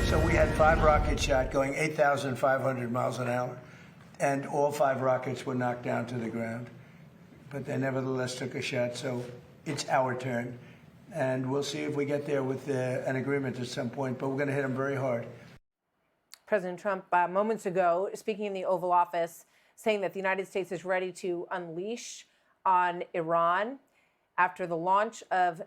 So we had 5 rockets shot going 8,500 miles an hour, and all 5 rockets were knocked down to the ground. But they nevertheless took a shot, so it's our turn. And we'll see if we get there with an agreement at some point, but we're going to hit them very hard. President Trump, moments ago, speaking in the Oval Office, saying that the United States is ready to unleash on Iran after the launch of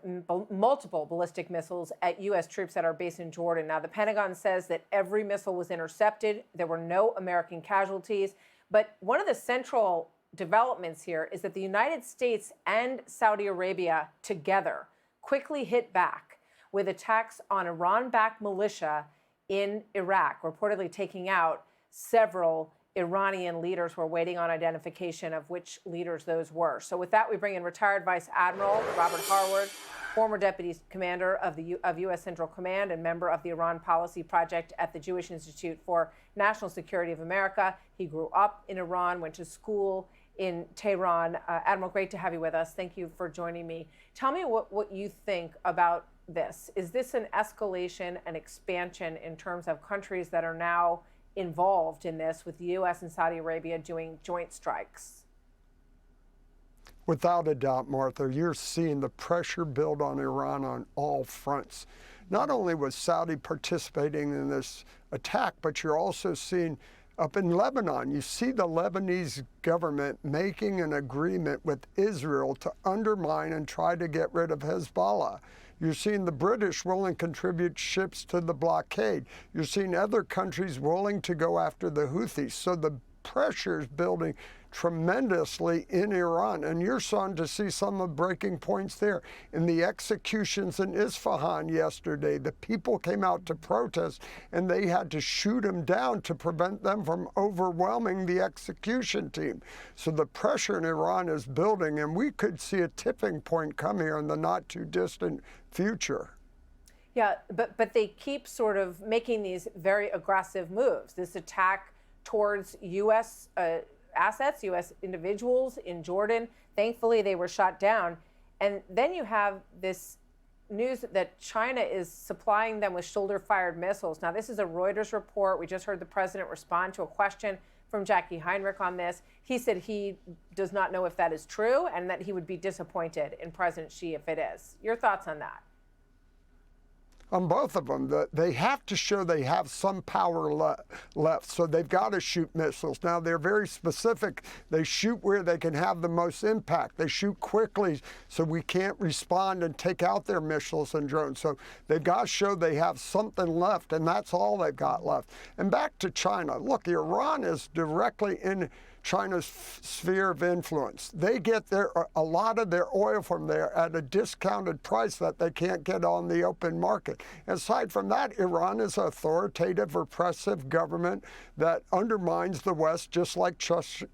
multiple ballistic missiles at U.S. troops that are based in Jordan. Now, the Pentagon says that every missile was intercepted. There were no American casualties. But one of the central developments here is that the United States and Saudi Arabia together quickly hit back with attacks on Iran-backed militia in Iraq, reportedly taking out several Iranian leaders. We're waiting on identification of which leaders those were. So with that, we bring in retired Vice Admiral Robert Harward, former Deputy Commander of U.S. Central Command and member of the Iran Policy Project at the Jewish Institute for National Security of America. He grew up in Iran, went to school in Tehran. Admiral, great to have you with us. Thank you for joining me. Tell me what you think about this. Is this an escalation, an expansion in terms of countries that are now involved in this, with the U.S. and Saudi Arabia doing joint strikes? Without a doubt, Martha, you're seeing the pressure build on Iran on all fronts. Not only was Saudi participating in this attack, but you're also seeing up in Lebanon, you see the Lebanese government making an agreement with Israel to undermine and try to get rid of Hezbollah. You're seeing the British willing to contribute ships to the blockade. You're seeing other countries willing to go after the Houthis. So the pressure is building tremendously in Iran. And you're starting to see some of the breaking points there. In the executions in Isfahan yesterday, the people came out to protest and they had to shoot them down to prevent them from overwhelming the execution team. So the pressure in Iran is building, and we could see a tipping point come here in the not too distant future. Yeah, but they keep sort of making these very aggressive moves. This attack towards U.S. Assets, U.S. individuals in Jordan. Thankfully, they were shot down. And then you have this news that China is supplying them with shoulder-fired missiles. Now, this is a Reuters report. We just heard the president respond to a question from Jackie Heinrich on this. He said he does not know if that is true and that he would be disappointed in President Xi if it is. Your thoughts on that? On both of them, they have to show they have some power left, so they've got to shoot missiles. Now, they're very specific. They shoot where they can have the most impact. They shoot quickly, so we can't respond and take out their missiles and drones. So they've got to show they have something left, and that's all they've got left. And back to China. Look, Iran is directly in China's sphere of influence. They get a lot of their oil from there at a discounted price that they can't get on the open market. Aside from that, Iran is an authoritative, repressive government that undermines the West just like China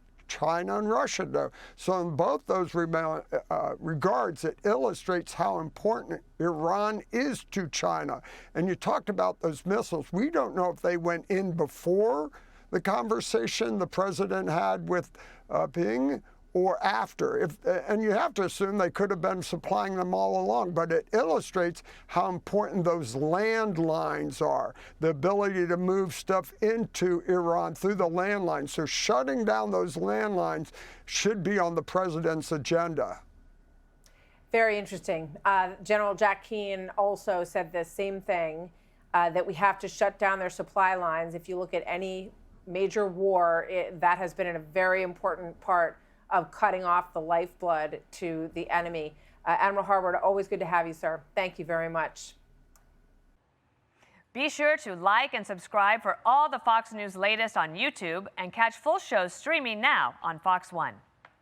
and Russia do. So in both those regards, it illustrates how important Iran is to China. And you talked about those missiles. We don't know if they went in before the conversation the president had with Ping or after. And you have to assume they could have been supplying them all along, but it illustrates how important those landlines are, the ability to move stuff into Iran through the landlines. So shutting down those landlines should be on the president's agenda. Very interesting. General Jack Keane also said the same thing, that we have to shut down their supply lines. If you look at any major war, that has been a very important part of cutting off the lifeblood to the enemy. Admiral Harward, always good to have you, sir. Thank you very much. Be sure to like and subscribe for all the Fox News latest on YouTube, and catch full shows streaming now on Fox One.